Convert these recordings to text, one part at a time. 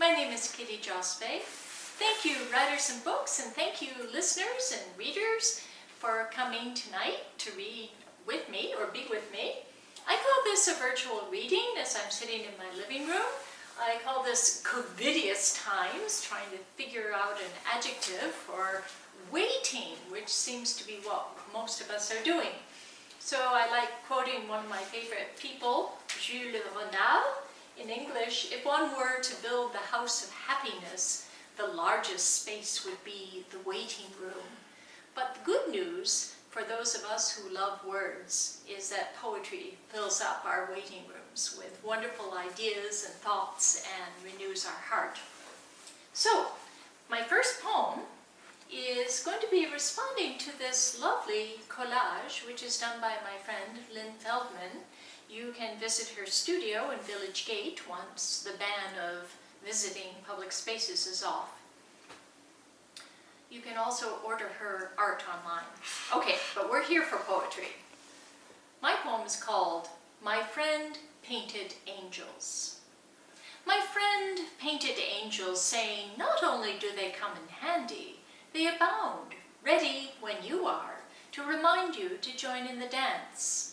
My name is Kitty Jospé. Thank you, writers and books, and thank you, listeners and readers, for coming tonight to read with me or be with me. I call this a virtual reading as I'm sitting in my living room. I call this COVIDious times, trying to figure out an adjective for waiting, which seems to be what most of us are doing. So I like quoting one of my favorite people, Jules Renard. In English, if one were to build the house of happiness, the largest space would be the waiting room. But the good news for those of us who love words is that poetry fills up our waiting rooms with wonderful ideas and thoughts and renews our heart. So, my first poem is going to be responding to this lovely collage, which is done by my friend Lynn Feldman. You can visit her studio in Village Gate once the ban of visiting public spaces is off. You can also order her art online. Okay, but we're here for poetry. My poem is called My Friend Painted Angels. My friend painted angels, saying, not only do they come in handy, they abound, ready when you are, to remind you to join in the dance.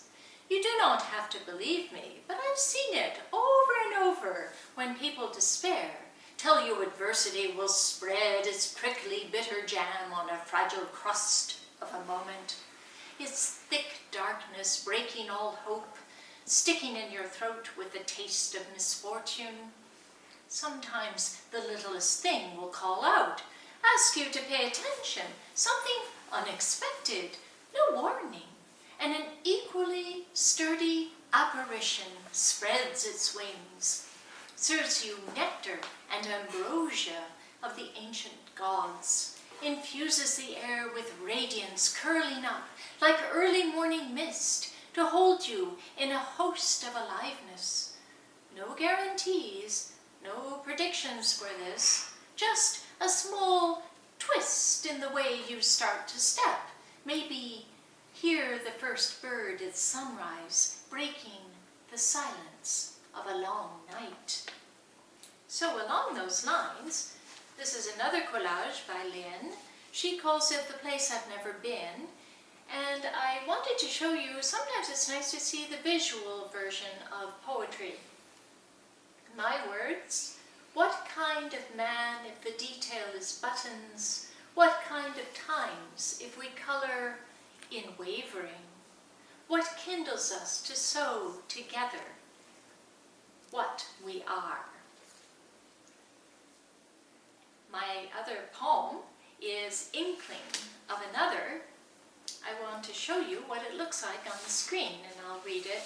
You do not have to believe me, but I've seen it over and over when people despair, tell you adversity will spread its prickly bitter jam on a fragile crust of a moment, its thick darkness breaking all hope, sticking in your throat with the taste of misfortune. Sometimes the littlest thing will call out, ask you to pay attention, something unexpected, no warning. And an equally sturdy apparition spreads its wings, serves you nectar and ambrosia of the ancient gods, infuses the air with radiance curling up like early morning mist to hold you in a host of aliveness. No guarantees, no predictions for this, just a small twist in the way you start to step, maybe hear the first bird at sunrise, breaking the silence of a long night. So along those lines, this is another collage by Lynn. She calls it The Place I've Never Been. And I wanted to show you, sometimes it's nice to see the visual version of poetry. My words, what kind of man if the detail is buttons? What kind of times if we color in wavering? What kindles us to sew together what we are? My other poem is Inkling of Another. I want to show you what it looks like on the screen, and I'll read it.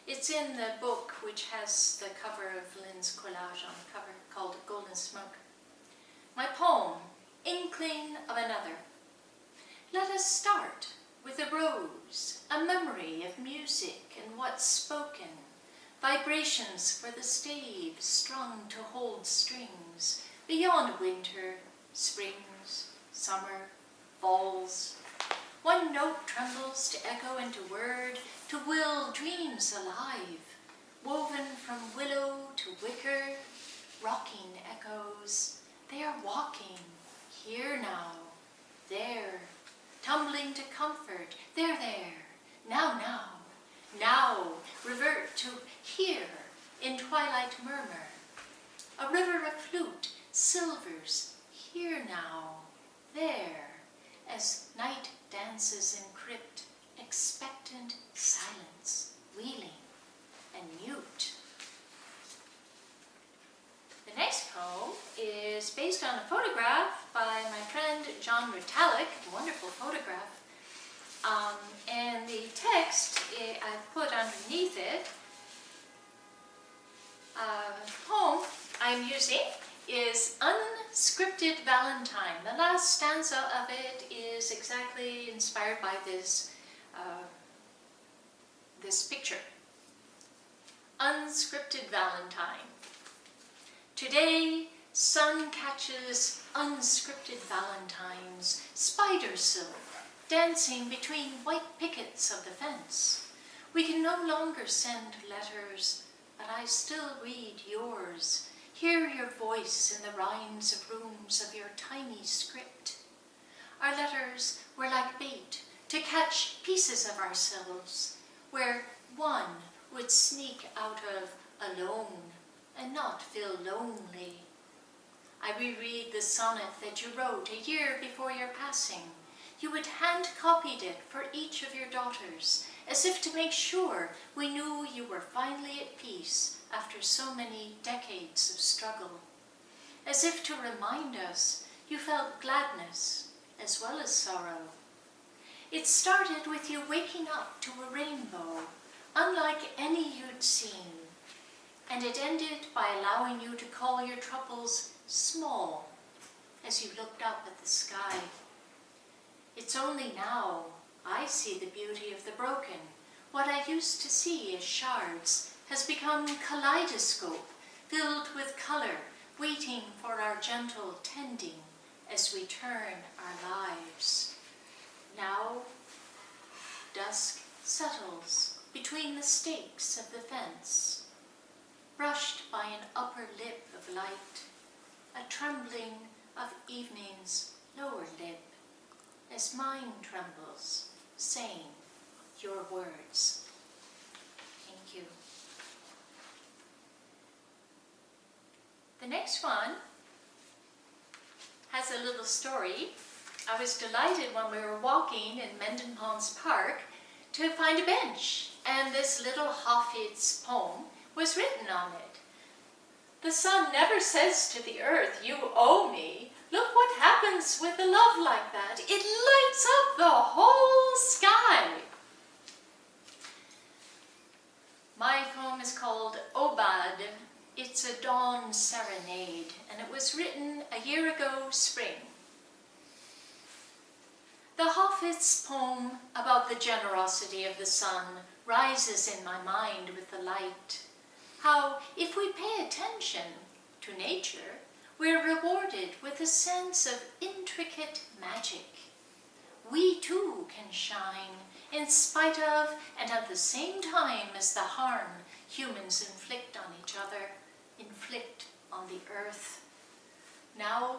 It's in the book which has the cover of Lynn's collage on the cover, called Golden Smoke. My poem, Inkling of Another. Let us start with a rose, a memory of music and what's spoken, vibrations for the stave strung to hold strings, beyond winter, springs, summer, falls. One note trembles to echo into word, to will dreams alive, woven from willow to wicker, rocking echoes. They are walking, here now, there, tumbling to comfort, there, now, revert to here in twilight murmur. A river of flute, silvers, here now, there, as night dances in crypt, expectant silence, wheeling and mute. The next poem is based on a photograph by my friend John Retallick, a wonderful photograph. And the text I've put underneath it. The poem I'm using is Unscripted Valentine. The last stanza of it is exactly inspired by this picture. Unscripted Valentine. Today, sun catches unscripted valentines, spider silk, dancing between white pickets of the fence. We can no longer send letters, but I still read yours, hear your voice in the rhymes of rooms of your tiny script. Our letters were like bait to catch pieces of ourselves, where one would sneak out of alone and not feel lonely. I reread the sonnet that you wrote a year before your passing. You had hand-copied it for each of your daughters, as if to make sure we knew you were finally at peace after so many decades of struggle. As if to remind us you felt gladness as well as sorrow. It started with you waking up to a rainbow, unlike any you'd seen, and it ended by allowing you to call your troubles small as you looked up at the sky. It's only now I see the beauty of the broken. What I used to see as shards has become kaleidoscope, filled with color, waiting for our gentle tending as we turn our lives. Now, dusk settles between the stakes of the fence, brushed by an upper lip of light, a trembling of evening's lower lip, as mine trembles, saying your words. Thank you. The next one has a little story. I was delighted when we were walking in Mendon Ponds Park to find a bench, and this little Hafid's poem was written on it. The sun never says to the earth, you owe me. Look what happens with a love like that. It lights up the whole sky. My poem is called Obad. It's a dawn serenade, and it was written a year ago spring. The Hafid's poem about the generosity of the sun rises in my mind with the light. How, if we pay attention to nature, we're rewarded with a sense of intricate magic. We too can shine in spite of and at the same time as the harm humans inflict on each other, inflict on the earth. Now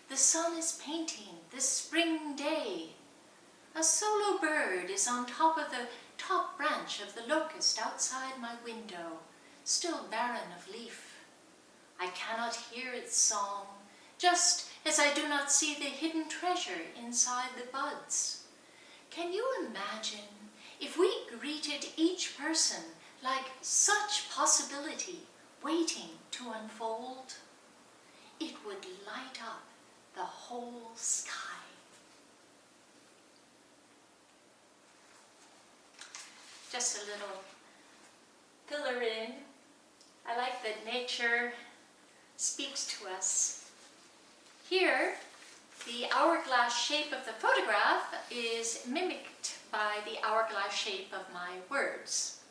the sun is painting this spring day. A solo bird is on top of the top branch of the locust outside my window, still barren of leaf. I cannot hear its song, just as I do not see the hidden treasure inside the buds. Can you imagine if we greeted each person like such possibility waiting to unfold? It would light up the whole sky. Just a little filler in. I like that nature speaks to us. Here, the hourglass shape of the photograph is mimicked by the hourglass shape of my words.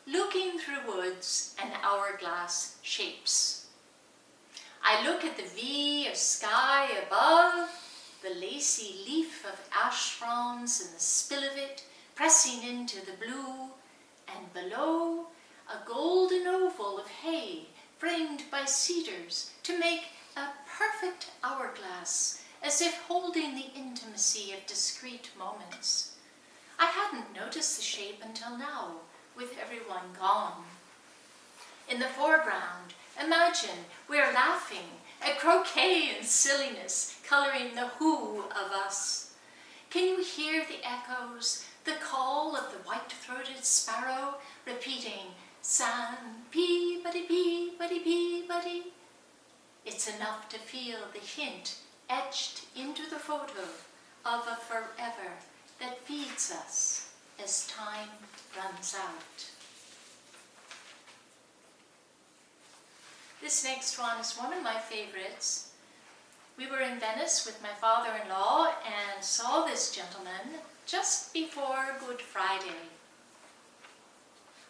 Looking through woods and hourglass shapes. I look at the V of sky above, the lacy leaf of ash fronds and the spill of it pressing into the blue, and below, a golden oval of hay framed by cedars to make a perfect hourglass, as if holding the intimacy of discrete moments. I hadn't noticed the shape until now, with everyone gone. In the foreground, imagine we're laughing at croquet and silliness, coloring the who of us. Can you hear the echoes, the call of the white-throated sparrow repeating, San, pee-buddy, pee-buddy, pee-buddy? It's enough to feel the hint etched into the photo of a forever that feeds us as time runs out. This next one is one of my favorites. We were in Venice with my father-in-law and saw this gentleman just before Good Friday.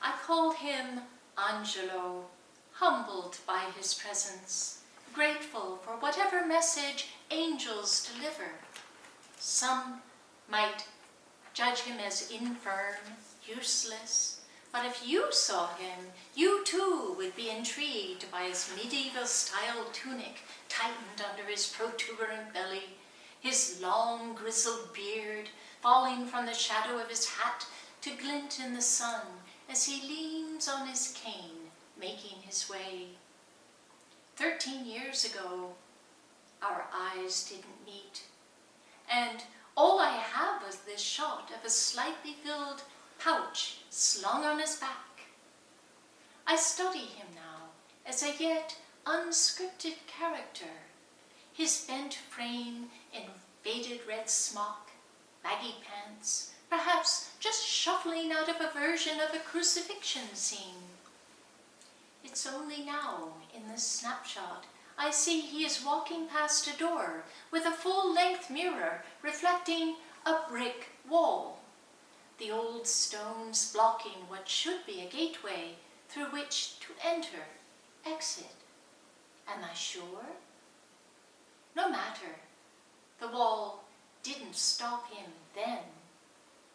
I called him Angelo, humbled by his presence, grateful for whatever message angels deliver. Some might judge him as infirm, useless, But if you saw him, you too would be intrigued by his medieval-style tunic tightened under his protuberant belly, his long grizzled beard falling from the shadow of his hat to glint in the sun as he leans on his cane, making his way. 13 years ago, our eyes didn't meet, and all I have was this shot of a slightly filled pouch slung on his back. I study him now as a yet unscripted character, his bent frame in faded red smock, baggy pants, perhaps just shuffling out of a version of a crucifixion scene. It's only now, in this snapshot, I see he is walking past a door with a full-length mirror reflecting a brick wall, the old stones blocking what should be a gateway through which to enter, exit. Am I sure? No matter. The wall didn't stop him then,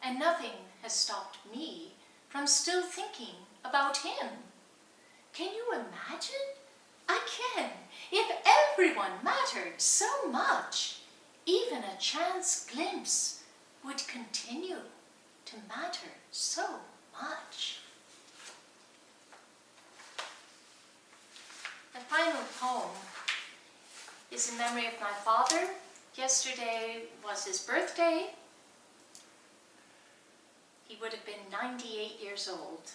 and nothing has stopped me from still thinking about him. Can you imagine? I can. If everyone mattered so much, even a chance glimpse would continue to matter so much. The final poem is in memory of my father. Yesterday was his birthday. He would have been 98 years old.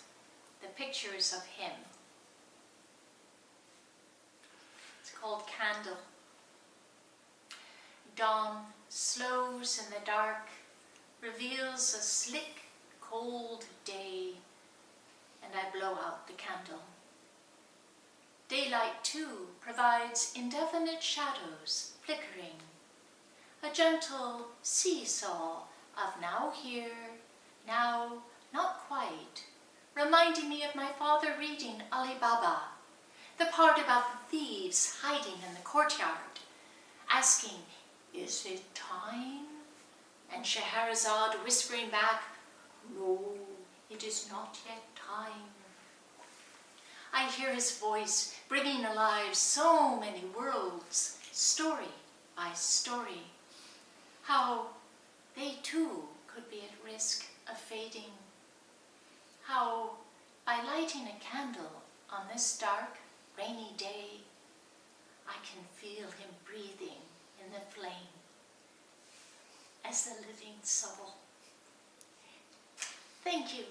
The pictures of him. It's called Candle. Dawn slows in the dark, reveals a slick, cold day, and I blow out the candle. Daylight, too, provides indefinite shadows flickering, a gentle seesaw of now here, now not quite, reminding me of my father reading Ali Baba, the part about the thieves hiding in the courtyard, asking, "Is it time?" And Scheherazade whispering back, "No, it is not yet time." I hear his voice bringing alive so many worlds, story by story. How they too could be at risk of fading. How by lighting a candle on this dark, rainy day, I can feel him breathing in the flame as the living soul. Thank you.